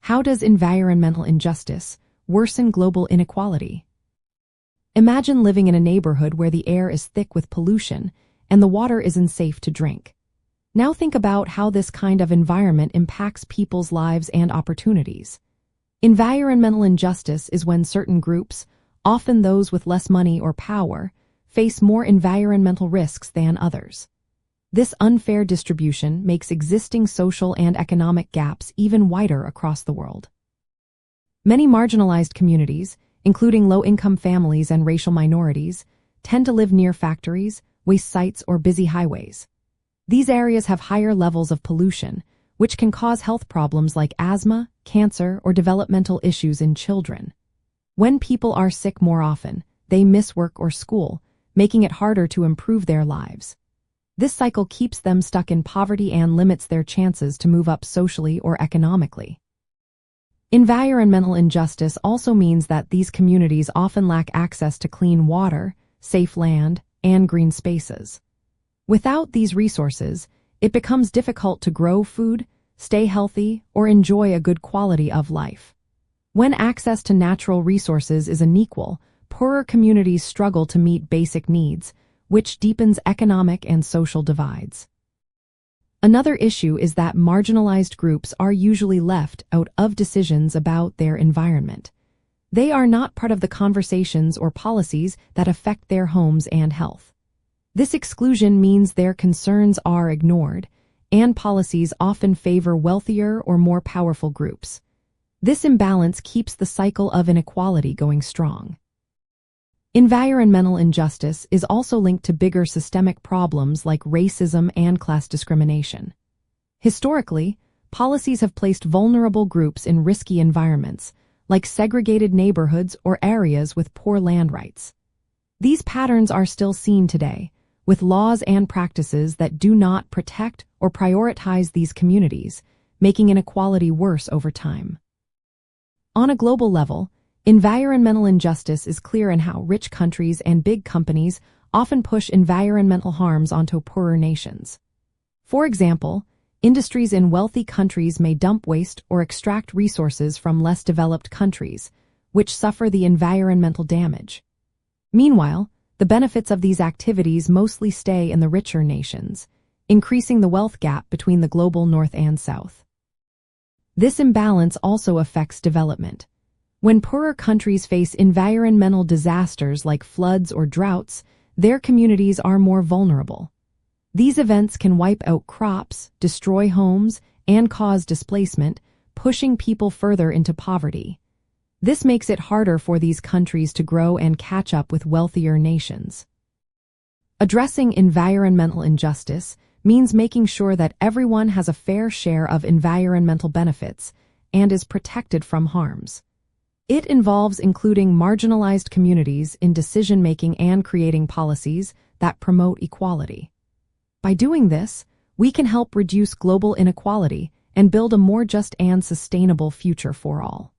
How does environmental injustice worsen global inequality? Imagine living in a neighborhood where the air is thick with pollution and the water isn't safe to drink. Now think about how this kind of environment impacts people's lives and opportunities. Environmental injustice is when certain groups, often those with less money or power, face more environmental risks than others. This unfair distribution makes existing social and economic gaps even wider across the world. Many marginalized communities, including low-income families and racial minorities, tend to live near factories, waste sites, or busy highways. These areas have higher levels of pollution, which can cause health problems like asthma, cancer, or developmental issues in children. When people are sick more often, they miss work or school, making it harder to improve their lives. This cycle keeps them stuck in poverty and limits their chances to move up socially or economically. Environmental injustice also means that these communities often lack access to clean water, safe land, and green spaces. Without these resources, it becomes difficult to grow food, stay healthy, or enjoy a good quality of life. When access to natural resources is unequal, poorer communities struggle to meet basic needs, which deepens economic and social divides. Another issue is that marginalized groups are usually left out of decisions about their environment. They are not part of the conversations or policies that affect their homes and health. This exclusion means their concerns are ignored, and policies often favor wealthier or more powerful groups. This imbalance keeps the cycle of inequality going strong. Environmental injustice is also linked to bigger systemic problems like racism and class discrimination. Historically, policies have placed vulnerable groups in risky environments, like segregated neighborhoods or areas with poor land rights. These patterns are still seen today, with laws and practices that do not protect or prioritize these communities, making inequality worse over time. On a global level, environmental injustice is clear in how rich countries and big companies often push environmental harms onto poorer nations. For example, industries in wealthy countries may dump waste or extract resources from less developed countries, which suffer the environmental damage. Meanwhile, the benefits of these activities mostly stay in the richer nations, increasing the wealth gap between the global North and South. This imbalance also affects development. When poorer countries face environmental disasters like floods or droughts, their communities are more vulnerable. These events can wipe out crops, destroy homes, and cause displacement, pushing people further into poverty. This makes it harder for these countries to grow and catch up with wealthier nations. Addressing environmental injustice means making sure that everyone has a fair share of environmental benefits and is protected from harms. It involves including marginalized communities in decision-making and creating policies that promote equality. By doing this, we can help reduce global inequality and build a more just and sustainable future for all.